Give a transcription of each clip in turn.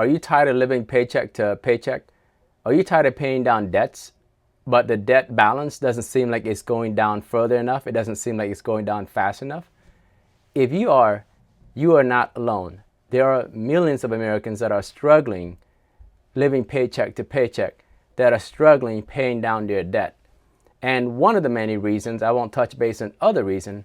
Are you tired of living paycheck to paycheck? Are you tired of paying down debts, but the debt balance doesn't seem like it's going down further enough? It doesn't seem like it's going down fast enough? If you are not alone. There are millions of Americans that are struggling living paycheck to paycheck, that are struggling paying down their debt. And one of the many reasons, I won't touch base on other reason,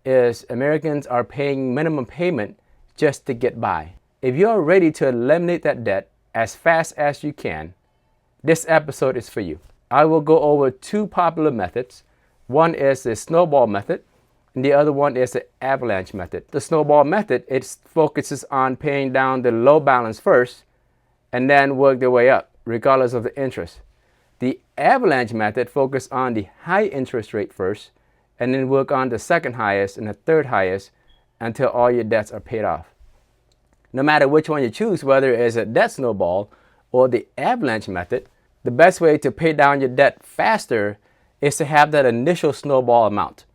is Americans are paying minimum payment just to get by. If you're ready to eliminate that debt as fast as you can, this episode is for you. I will go over two popular methods. One is the Snowball method, and the other one is the Avalanche method. The Snowball method, it focuses on paying down the low balance first and then work their way up, regardless of the interest. The Avalanche method focuses on the high interest rate first and then work on the second highest and the third highest until all your debts are paid off. No matter which one you choose, whether it's a debt snowball or the Avalanche method, the best way to pay down your debt faster is to have that initial snowball amount.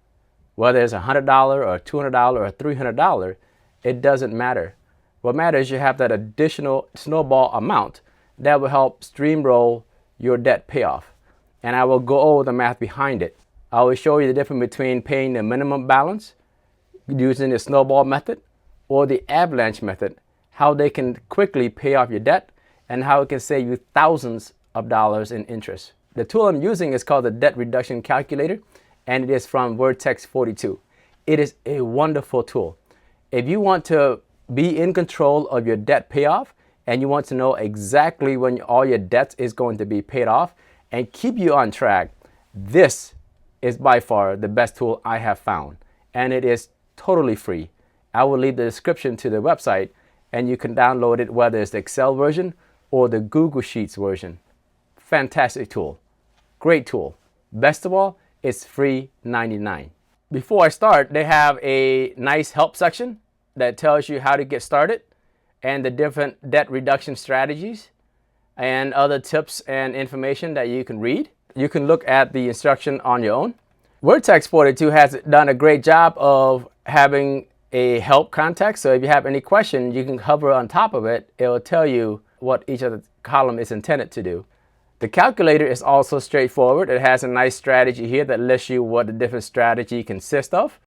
Whether it's $100 or $200 or $300, it doesn't matter. What matters is you have that additional snowball amount that will help steamroll your debt payoff. And I will go over the math behind it. I will show you the difference between paying the minimum balance using the snowball method or the Avalanche method, how they can quickly pay off your debt and how it can save you thousands of dollars in interest. The tool I'm using is called the Debt Reduction Calculator, and it is from Vertex42. It is a wonderful tool. If you want to be in control of your debt payoff and you want to know exactly when all your debts is going to be paid off and keep you on track, this is by far the best tool I have found, and it is totally free. I will leave the description to the website and you can download it, whether it's the Excel version or the Google Sheets version. Fantastic tool. Great tool. Best of all, it's free 99. Before I start, they have a nice help section that tells you how to get started and the different debt reduction strategies and other tips and information that you can read. You can look at the instruction on your own. Vertex42 has done a great job of having a help contact. So if you have any question, you can hover on top of it. It will tell you what each of the column is intended to do. The calculator is also straightforward. It has a nice strategy here that lists you what the different strategy consists of.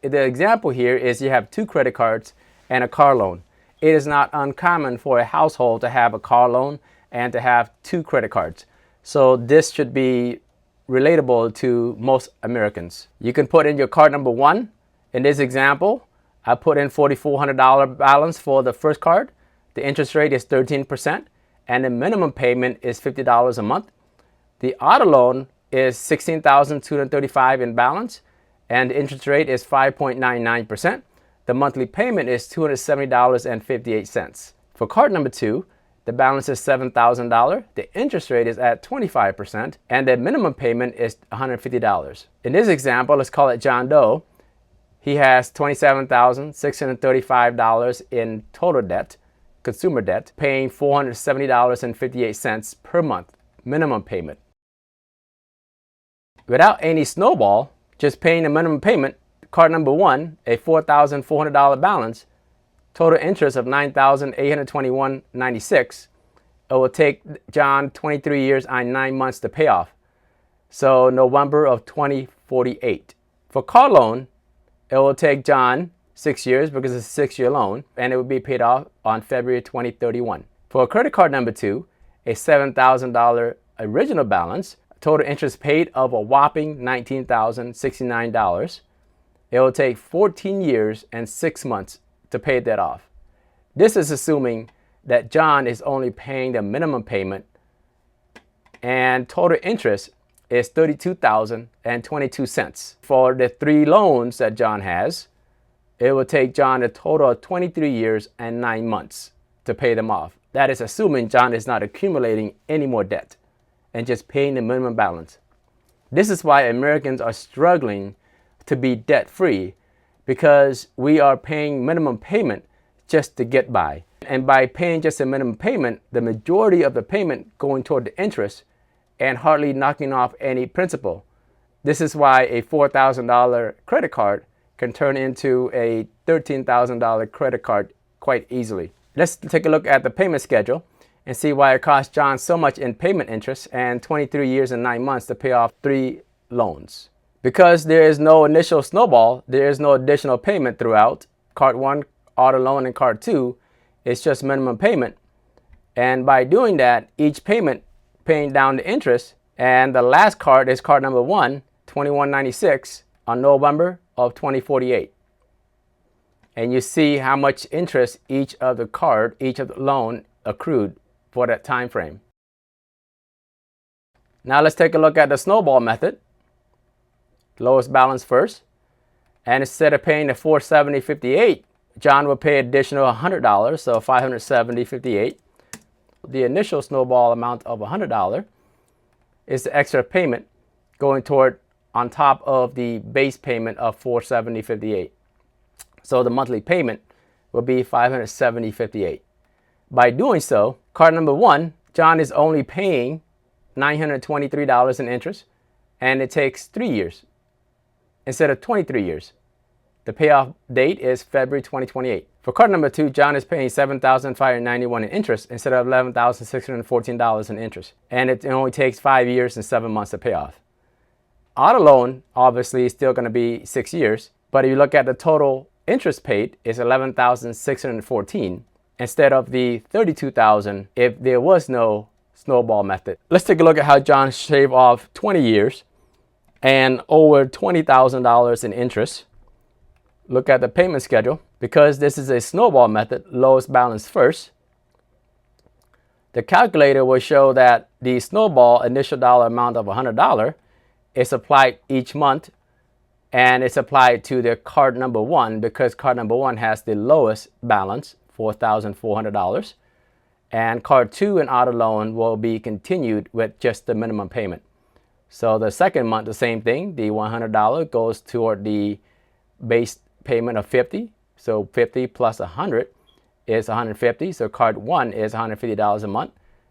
The example here is you have 2 credit cards and a car loan. It is not uncommon for a household to have a car loan and to have 2 credit cards. So this should be relatable to most Americans. You can put in your card number 1. In this example, I put in $4,400 balance for the first card. The interest rate is 13% and the minimum payment is $50 a month. The auto loan is $16,235 in balance and the interest rate is 5.99%. The monthly payment is $270.58. For card number 2, the balance is $7,000. The interest rate is at 25% and the minimum payment is $150. In this example, let's call it John Doe. He has $27,635 in total debt, consumer debt, paying $470.58 per month, minimum payment. Without any snowball, just paying the minimum payment, card number 1, a $4,400 balance, total interest of $9,821.96. It will take John 23 years and 9 months to pay off. So November of 2048. For car loan, it will take John 6 years because it's a 6-year loan, and it will be paid off on February 2031. For credit card number 2, a $7,000 original balance, total interest paid of a whopping $19,069. It will take 14 years and 6 months to pay that off. This is assuming that John is only paying the minimum payment and total interest is $32,022. For the 3 loans that John has, it will take John a total of 23 years and 9 months to pay them off. That is assuming John is not accumulating any more debt and just paying the minimum balance. This is why Americans are struggling to be debt-free, because we are paying minimum payment just to get by. And by paying just a minimum payment, the majority of the payment going toward the interest and hardly knocking off any principal. This is why a $4,000 credit card can turn into a $13,000 credit card quite easily. Let's take a look at the payment schedule and see why it cost John so much in payment interest and 23 years and 9 months to pay off 3 loans. Because there is no initial snowball, there is no additional payment throughout. Card 1, auto loan, and Card 2, it's just minimum payment. And by doing that, each payment paying down the interest, and the last card is card number 1, 2196 on November of 2048. And you see how much interest each of the loan accrued for that time frame. Now let's take a look at the snowball method. Lowest balance first. And instead of paying the $470.58, John will pay additional $100, so $570.58. The initial snowball amount of $100 is the extra payment going toward on top of the base payment of $470.58. So the monthly payment will be $570.58. By doing so, card number 1, John is only paying $923 in interest, and it takes 3 years instead of 23 years. The payoff date is February 2028. For card number 2, John is paying $7,591 in interest instead of $11,614 in interest, and it only takes 5 years and 7 months to pay off. Auto loan obviously is still going to be 6 years, but if you look at the total interest paid, is $11,614 instead of the $32,000 if there was no snowball method. Let's take a look at how John shaved off 20 years and over $20,000 in interest. Look at the payment schedule. Because this is a snowball method, lowest balance first, the calculator will show that the snowball initial dollar amount of $100 is applied each month, and it's applied to the card number 1 because card number 1 has the lowest balance, $4,400, and card 2 and auto loan will be continued with just the minimum payment. So the second month, the same thing, the $100 goes toward the base payment of $50. So 50 plus 100 is 150. So card 1 is $150 a month,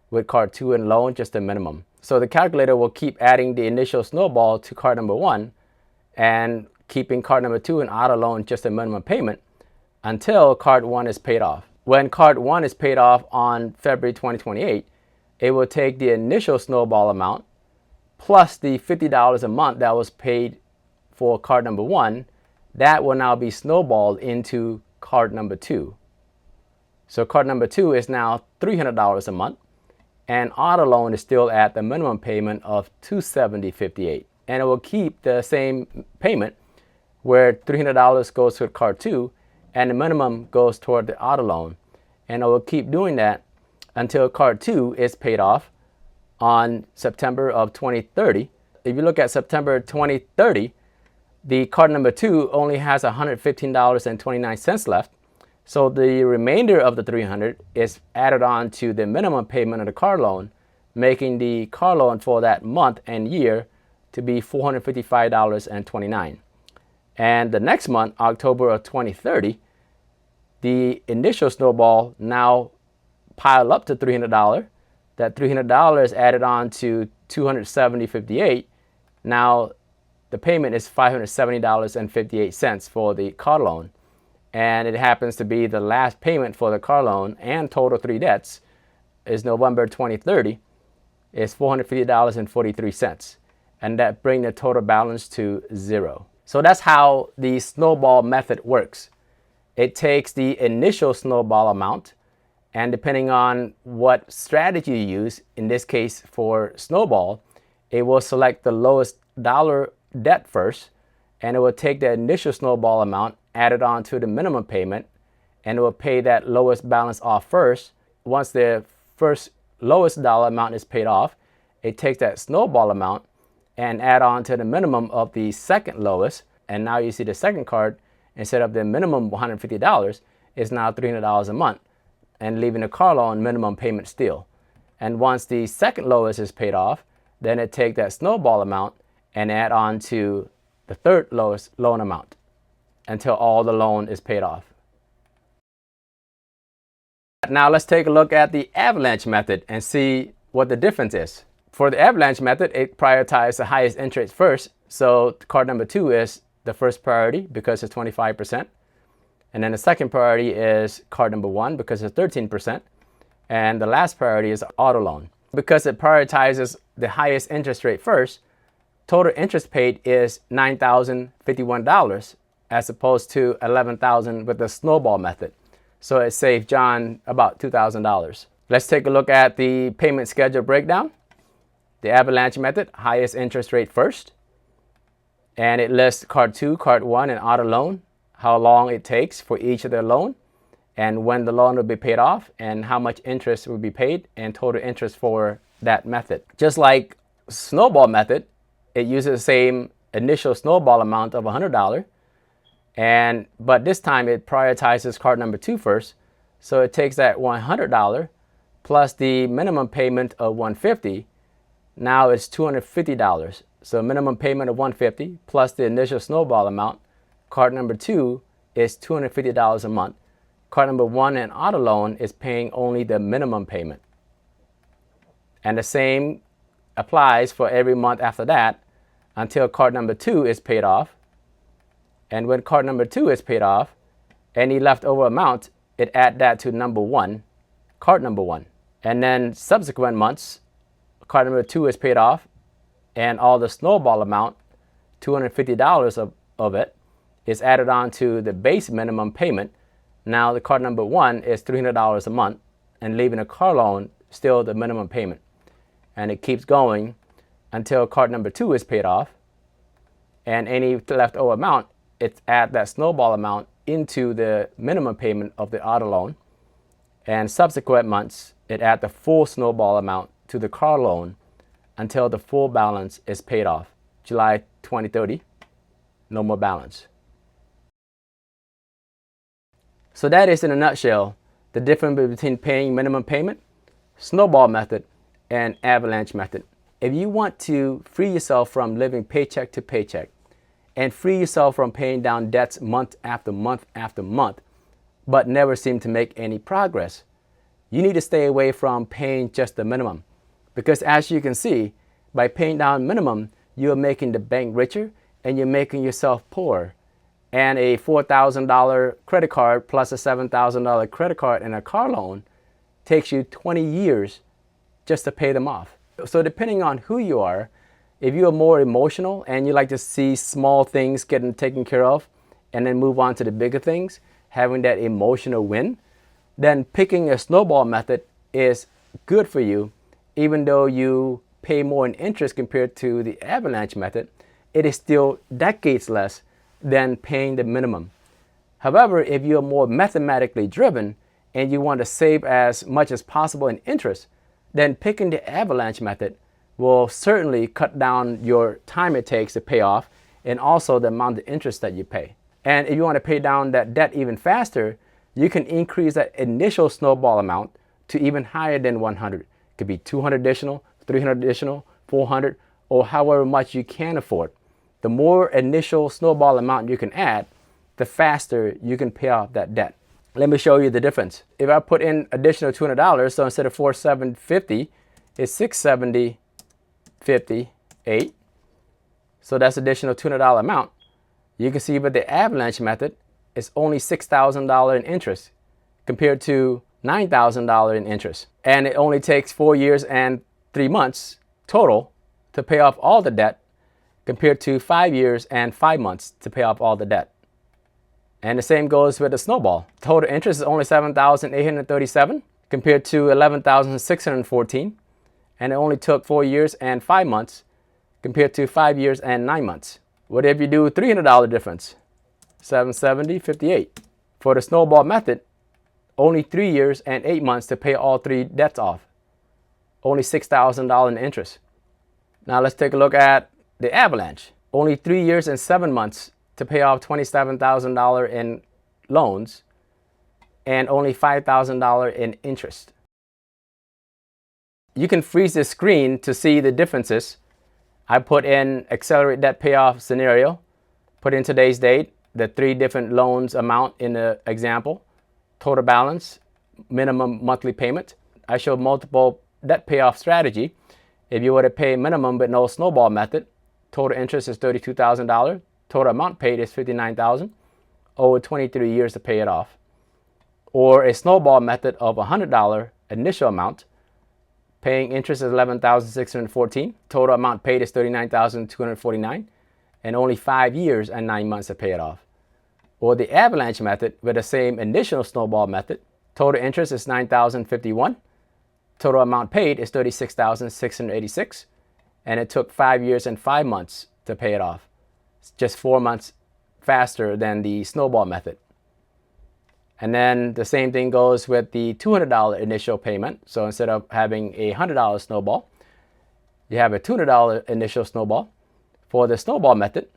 with card 2 and loan just the minimum. So the calculator will keep adding the initial snowball to card number 1 and keeping card number 2 and auto loan just a minimum payment until card 1 is paid off. When card 1 is paid off on February 2028, it will take the initial snowball amount plus the $50 a month that was paid for card number 1. That will now be snowballed into card number 2. So card number 2 is now $300 a month, and auto loan is still at the minimum payment of $270.58. And it will keep the same payment where $300 goes to card 2 and the minimum goes toward the auto loan. And it will keep doing that until card 2 is paid off on September of 2030. If you look at September 2030, the card number 2 only has $115.29 left. So the remainder of the $300 is added on to the minimum payment of the car loan, making the car loan for that month and year to be $455.29. And the next month, October of 2030, the initial snowball now pile up to $300. That $300 is added on to $270.58. Now the payment is $570.58 for the car loan. And it happens to be the last payment for the car loan and total 3 debts is November 2030 is $450.43. And that brings the total balance to 0. So that's how the snowball method works. It takes the initial snowball amount, and depending on what strategy you use, in this case for snowball, it will select the lowest dollar debt first, and it will take the initial snowball amount, add it on to the minimum payment, and it will pay that lowest balance off first. Once the first lowest dollar amount is paid off, it takes that snowball amount and add on to the minimum of the second lowest, and now you see the second card, instead of the minimum $150, is now $300 a month, and leaving the car loan minimum payment still. And once the second lowest is paid off, then it takes that snowball amount and add on to the third lowest loan amount until all the loan is paid off. Now let's take a look at the Avalanche method and see what the difference is. For the Avalanche method, it prioritizes the highest interest first. So card number 2 is the first priority because it's 25%. And then the second priority is card number 1 because it's 13%. And the last priority is auto loan. Because it prioritizes the highest interest rate first, total interest paid is $9,051 as opposed to $11,000 with the Snowball method. So it saved John about $2,000. Let's take a look at the payment schedule breakdown. The Avalanche method, highest interest rate first. And it lists card 2, card 1, and auto loan, how long it takes for each of their loan, and when the loan will be paid off, and how much interest will be paid, and total interest for that method. Just like Snowball method, it uses the same initial Snowball amount of $100, but this time it prioritizes card number 2 first. So it takes that $100 plus the minimum payment of $150. Now it's $250. So minimum payment of $150 plus the initial Snowball amount. Card number 2 is $250 a month. Card number 1 and auto loan is paying only the minimum payment. And the same applies for every month after that until card number 2 is paid off. And when card number 2 is paid off, any leftover amount, it adds that to number 1, card number 1. And then subsequent months, card number 2 is paid off, and all the Snowball amount, $250 of it, is added on to the base minimum payment. Now the card number 1 is $300 a month, and leaving a car loan still the minimum payment. And it keeps going until card number 2 is paid off, and any leftover amount, it adds that Snowball amount into the minimum payment of the auto loan. And subsequent months, it adds the full Snowball amount to the car loan until the full balance is paid off. July 2030, no more balance. So that is, in a nutshell, the difference between paying minimum payment, Snowball method, and Avalanche method. If you want to free yourself from living paycheck to paycheck and free yourself from paying down debts month after month after month, but never seem to make any progress, you need to stay away from paying just the minimum. Because as you can see, by paying down minimum, you're making the bank richer and you're making yourself poorer. And a $4,000 credit card plus a $7,000 credit card and a car loan takes you 20 years just to pay them off. So depending on who you are, if you are more emotional and you like to see small things getting taken care of and then move on to the bigger things, having that emotional win, then picking a Snowball method is good for you. Even though you pay more in interest compared to the Avalanche method, it is still decades less than paying the minimum. However, if you're more mathematically driven and you want to save as much as possible in interest, then picking the Avalanche method will certainly cut down your time it takes to pay off and also the amount of interest that you pay. And if you want to pay down that debt even faster, you can increase that initial Snowball amount to even higher than 100. It could be 200 additional, 300 additional, 400, or however much you can afford. The more initial Snowball amount you can add, the faster you can pay off that debt. Let me show you the difference. If I put in additional $200, so instead of $4,750, it's $670.58. So that's additional $200 amount. You can see with the Avalanche method, it's only $6,000 in interest compared to $9,000 in interest. And it only takes 4 years and 3 months total to pay off all the debt compared to 5 years and 5 months to pay off all the debt. And the same goes with the Snowball. Total interest is only $7,837 compared to $11,614. And it only took 4 years and 5 months compared to 5 years and 9 months. What if you do $300 difference? $770.58. For the Snowball method, only 3 years and 8 months to pay all 3 debts off. Only $6,000 in interest. Now let's take a look at the Avalanche. Only 3 years and 7 months to pay off $27,000 in loans and only $5,000 in interest. You can freeze the screen to see the differences. I put in accelerate debt payoff scenario, put in today's date, the 3 different loans amount in the example, total balance, minimum monthly payment. I showed multiple debt payoff strategy. If you were to pay minimum but no Snowball method, total interest is $32,000. Total amount paid is $59,000. over 23 years to pay it off. Or a snowball method of $100 initial amount, paying interest is $11,614, total amount paid is $39,249, and only 5 years and 9 months to pay it off. Or the Avalanche method with the same initial snowball method, total interest is $9,051, total amount paid is $36,686, and it took 5 years and 5 months to pay it off. It's just 4 months faster than the snowball method. And then the same thing goes with the $200 initial payment. So instead of having a $100 snowball, you have a $200 initial snowball. For the snowball method,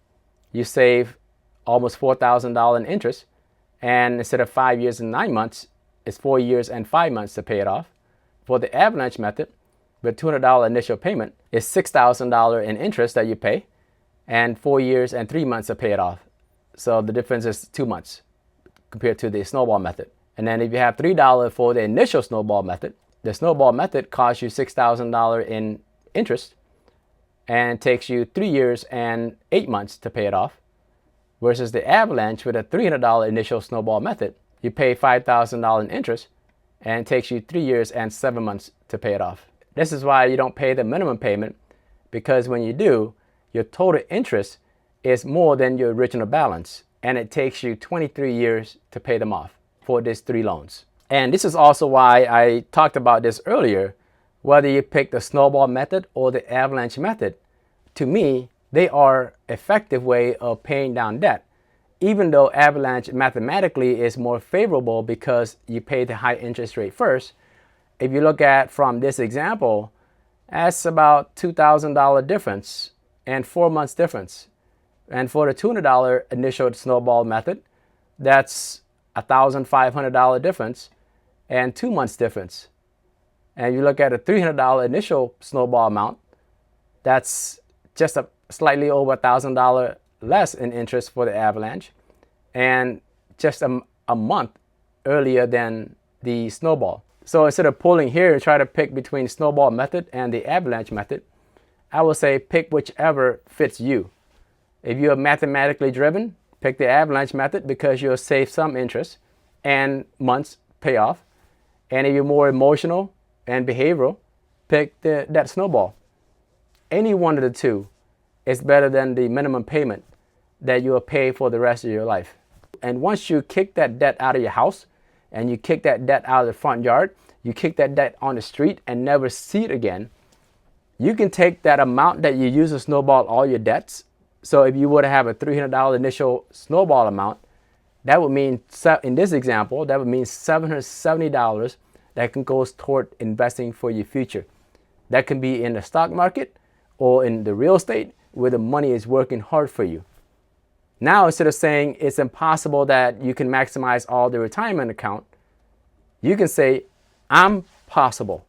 you save almost $4,000 in interest. And instead of 5 years and 9 months, it's 4 years and 5 months to pay it off. For the Avalanche method, with $200 initial payment, it's $6,000 in interest that you pay and 4 years and 3 months to pay it off. So the difference is 2 months compared to the snowball method. And then if you have $3 for the initial snowball method, the snowball method costs you $6,000 in interest and takes you 3 years and 8 months to pay it off. Versus the Avalanche with a $300 initial snowball method, you pay $5,000 in interest and it takes you 3 years and 7 months to pay it off. This is why you don't pay the minimum payment, because when you do, your total interest is more than your original balance, and it takes you 23 years to pay them off for these 3 loans. And this is also why I talked about this earlier. Whether you pick the snowball method or the Avalanche method, to me, they are effective way of paying down debt. Even though Avalanche mathematically is more favorable because you pay the high interest rate first, if you look at from this example, that's about $2,000 difference and 4 months difference. And for the $200 initial snowball method, that's $1,500 difference and 2 months difference. And you look at a $300 initial snowball amount, that's just slightly over $1,000 less in interest for the Avalanche, and just a month earlier than the snowball. So instead of pulling here and try to pick between snowball method and the Avalanche method, I would say pick whichever fits you. If you're mathematically driven, pick the Avalanche method because you'll save some interest and months payoff. And if you're more emotional and behavioral, pick that snowball. Any one of the two is better than the minimum payment that you'll pay for the rest of your life. And once you kick that debt out of your house and you kick that debt out of the front yard, you kick that debt on the street and never see it again, you can take that amount that you use to snowball all your debts. So if you were to have a $300 initial snowball amount, that would mean, in this example, that would mean $770 that can go toward investing for your future. That can be in the stock market or in the real estate where the money is working hard for you. Now, instead of saying it's impossible that you can maximize all the retirement account, you can say, I'm possible.